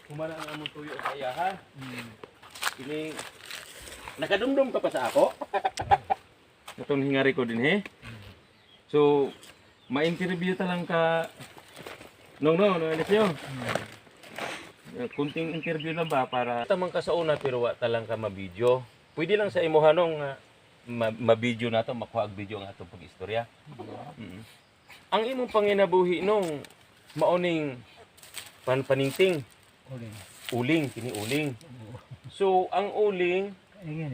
humana ang among tuyo sa iya ha. Kini nakadumdum ka pa sa ako. Itong hingari ko din he. So ma-interview ta lang ka no alis nyo. Kunting interview lang ba para tamang ka sa una pero wa talang ka ma-video. Pwede lang sa imo hanong ma-video nato, makuha ang video nga atong pag-istorya. Ang imong panginabuhi nung mauning paningting. Uling, kini uling. So ang uling,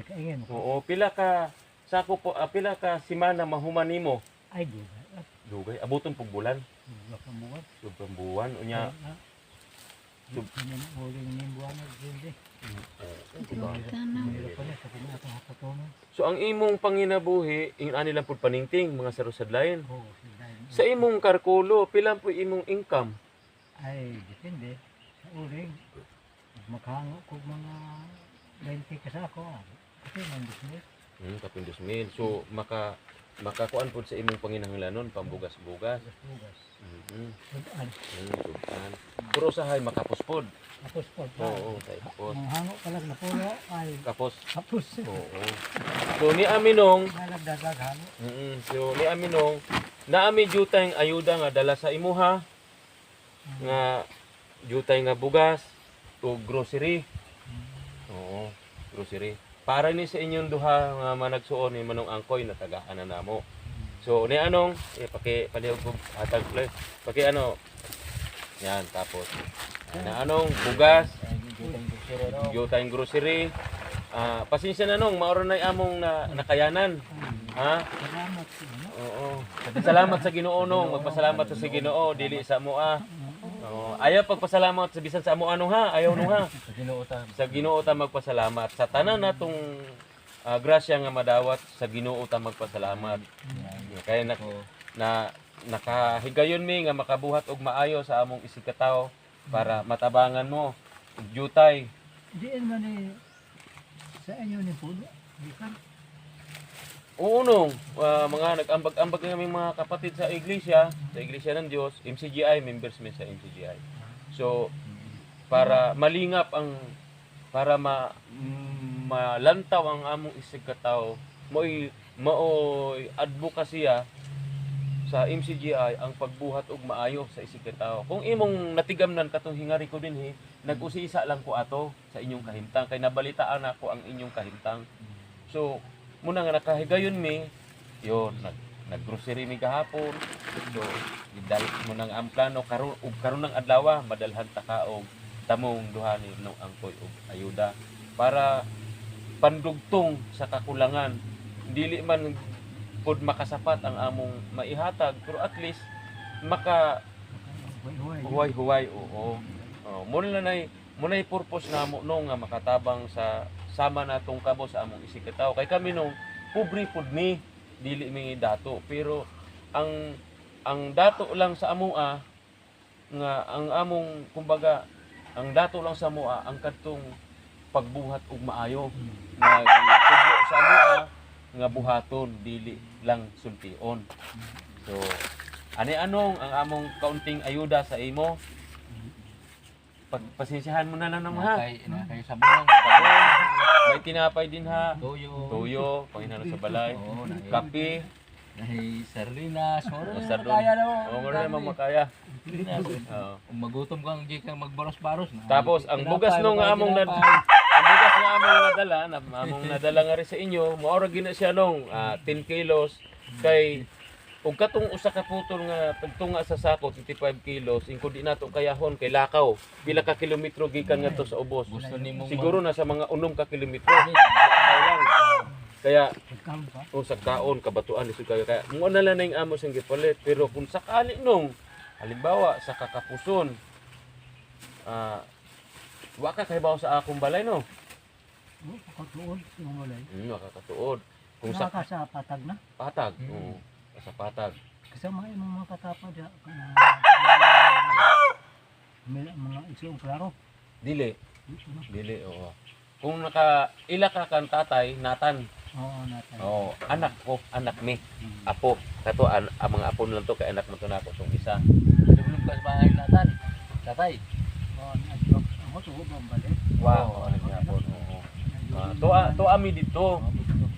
Kaingin. oo, pila ka sako po, pila ka semana mahuman nimo? Ay, Dugay, abuton pug bulan. Sobrang buwan unya. So ang imong panginabuhi, ani lang pud paningting mga sarusadlayan. Sa imong karkulo, pila po imong income? Ay, depende. Sa uling, maghango ko mga 20 kasako. Kasi nandismit. Kapin 2,000. So makakuan pud sa imong panginahanglanon pambugas-bugas. Sudan. Sudan. Puro sahay makapuspod. Tapos po. Oo, tapos Ang hango ka lang na puro ay kapos. tapos. Oo. So ni Aminong, Nalagdagang hango. so ni Aminong, naami jutay ang ayuda nga dala sa imuha nga jutay nga bugas o grocery. Oo, grocery. Para ni sa inyong duha nga managsuon ni Manong Angkoy na tagaan na namo. So ni anong palihog hatag play. Paki ano. Yan tapos na anong bugas, jutay grocery. Pasensya na nong maoro na among nakayanan. Ha? Salamat sa inyo. Oo. Salamat sa Ginoo nong, magpasalamat sa Ginoo dili sa moa. Oo. Ayaw pagpasalamat sa bisan sa amo ano ha, ayaw no ha. Sa Ginoo ta magpasalamat sa tanan natong grasya nga madawat sa Ginoo ta magpasalamat. Kaya nakahigayon mi nga makabuhat og maayo sa among isikataw para matabangan mo og jutay. Diin man ni sa inyo ni puno. Gikan. Oo nung, mga nag-ambag-ambag ng mga kapatid sa iglesia ng Diyos, MCGI, members mi sa MCGI. So, para malingap para malantaw ang among isigkataw, mo'y advokasya sa MCGI ang pagbuhat og maayo sa isigkataw. Kung imong natigamnan katong hingari ko din nag-usisa lang ko ato sa inyong kahimtang, kay nabalitaan ako ang inyong kahimtang. So, muna nga nakahigayon mi, yun, nag-grocery mi kahapon. So, idal mo nang ang plano karon ng adlaw madalhan ta ka og tamong duha ni Manong Angkoy og ayuda para pandugtong sa kakulangan. Dili man pod makasapat ang among maihatag, pero at least huway-huway. Oo. Muna nay purpose namo nung nga makatabang sa sama natong kabo sa among isikataw. Kay kami nung pobre pud mi, dili mi dato, pero ang dato lang sa amoa nga ang among kumbaga ang dato lang sa amoa ang kadtong pagbuhat og maayo nga gitudlo sa amoa nga buhaton dili lang sultion. So ani anong ang among kaunting ayuda sa imo. Pagpasensyahan mo na lang naman ha. Kay sabon. May tinapay din ha. Tuyo. Panghinano sa balay. Kape. Nahi sardinas. Sardon. Kaya na mo. Meron naman makaya. Kung magutom kang di kang magbaros-baros na. Tapos ang bugas no nga among nadala nga rin sa inyo, maora gina siya nung 10 kilos kay ug katong usa ka putol nga tagtunga sa sako 55 kilos ingko di nato kayahon kay lakaw pila ka kilometro gikan ngadto sa ubos. Gusto nimo Siguro na sa mga 6 ka kilometro. Lakaw lang. Kaya kung sa kaon kabatuan lisod kaya mo na lang ning amos ang gipalit, pero kung sakali nung halimbawa sa kakapuson wa ka kahibaw sa akong balay no. Katuod ng walay. Wa ka katuod. Kung sa sa patag na. patag, sa patag. Kasama yung mga katapa dyan. Mga isang klaro. Dili, oo. Kung ila ka kan tatay, natan. Oo, natin. Oo, anak mi. Apo. Kato ang mga apo lang to kay anak mo to nako tong isa. Dublog ka sa bahay natan. Tatay. Oo, ang ako, tuho bang balik. Wow, ano nga po. Oo. To ami dito.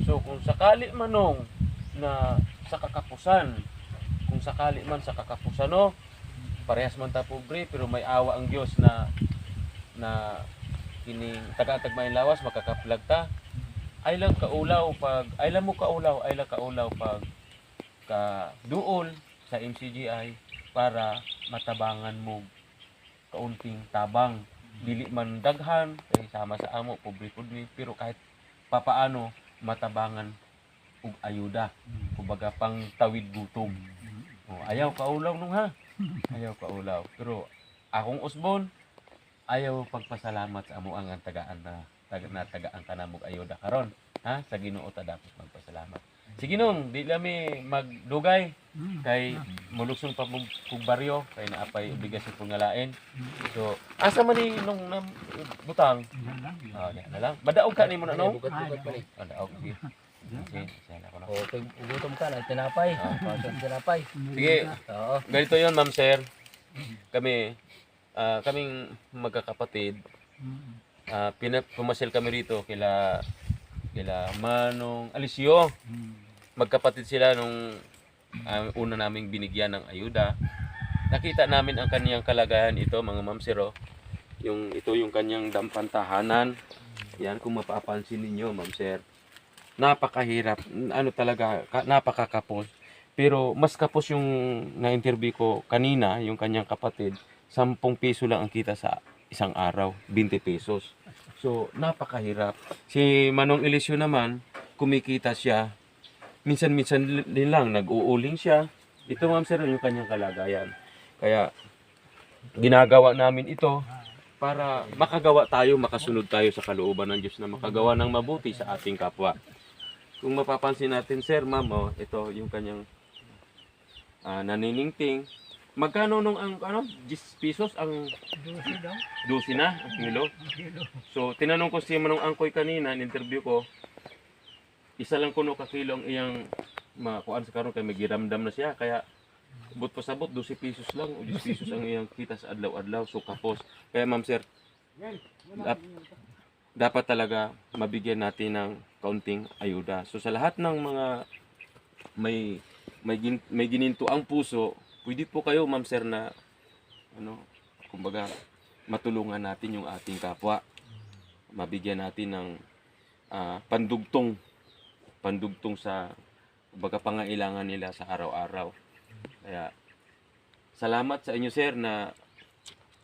So kung sakali manong na sa kakapusan, kung sakali man sa kakapusan no, parehas man ta pobre pero may awa ang Dios na kining taga-tagmay lawas makakaplag ta. Ay lang kaulaw pag pag ka duol sa MCGI para matabangan mo kaunting tabang dili man daghan kay sama sa amo pobre pud mi pero kahit papaano matabangan og ayuda kumbaga pang tawid gutom. Ayaw kaulaw nung ha. Ayaw kaulaw. Pero akong usbon ayaw pagpasalamat sa amo ang tagaan na tagaan kanamog ayuda karon. Ha? Sa Ginoo ta dapat magpasalamat. Sige nung, di lami magdugay kay mulugsong pa pug baryo kay naapay obligasyon pong ngalain. So, asa man ni nung butang? Yan lang. Diyan na lang. Madaog ka ni mo na no? Bugat-bugat pa rin. Madaog sige. Sige, sana ko na. O, pag ugutom ka ng tinapay. Pasok ng tinapay. Sige. Oo. Ganito 'yon, Ma'am Sir. Kaming magkakapatid, pumasyal kami rito kila Manong Alisio. Magkapatid sila nung una naming binigyan ng ayuda. Nakita namin ang kaniyang kalagayan ito, mga Ma'am Sir. Ito yung kanyang dampantahanan. Yan kung mapapansin ninyo, Ma'am Sir. Napakahirap, talaga, napakakapos. Pero mas kapos yung na-interview ko kanina, yung kanyang kapatid, 10 piso lang ang kita sa isang araw, 20 pesos. So, napakahirap. Si Manong Eliseo naman, kumikita siya. Minsan-minsan din lang, nag-uuling siya. Ito, Ma'am Sir, yung kanyang kalagayan. Kaya, ginagawa namin ito para makagawa tayo, makasunod tayo sa kalooban ng Diyos na makagawa ng mabuti sa ating kapwa. Kung mapapansin natin, Sir, Ma'am, ito yung kanyang naniningting. Magkano nung 10 pesos ang 12 daw. 12 na ang kilo? Ang kilo. So, tinanong ko si Manong Angkoy kanina, in-interview ko, isa lang kuno ka kilo ang iyang makuan sa karon kay may giramdam na siya. Kaya, but pa sabot, 12 pesos lang, o 10 pesos ang iyang kita sa adlaw-adlaw. So, kapos. Kaya, Ma'am Sir, dapat talaga mabigyan natin ng kaunting ayuda. So, sa lahat ng mga may gininto ang puso, pwede po kayo, Ma'am Sir, na kumbaga matulungan natin yung ating kapwa. Mabigyan natin ng pandugtong sa kumbaga pangailangan nila sa araw-araw. Kaya salamat sa inyo, Sir, na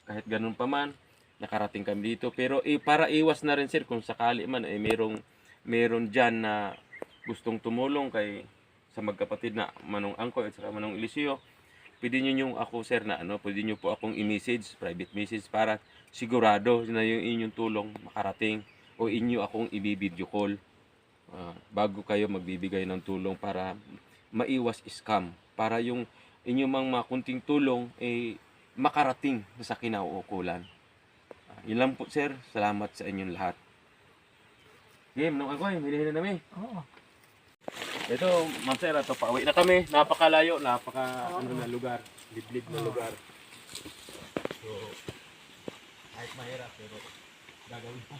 kahit ganun pa man nakarating kami dito. Pero para iwas na rin, Sir, kung sakali man meron diyan na gustong tumulong kay sa magkapatid na Manong Angkoy at saka Manong Eliseo, pwede nyo ako, Sir, na pwede nyo po akong i-message, private message, para sigurado na yung inyong tulong makarating o inyo akong i-video call bago kayo magbibigay ng tulong para maiwas scam, para yung inyong mga kunting tulong makarating sa kinauukulan. Yun lang po, Sir. Salamat sa inyong lahat. Game, nung ako hinihin na namin. Oo. Ito, Ma'am Sir, ito, pauwi na kami. Napakalayo, na lugar. Liblib na lugar. So, kahit mahirap, pero gagawin pa.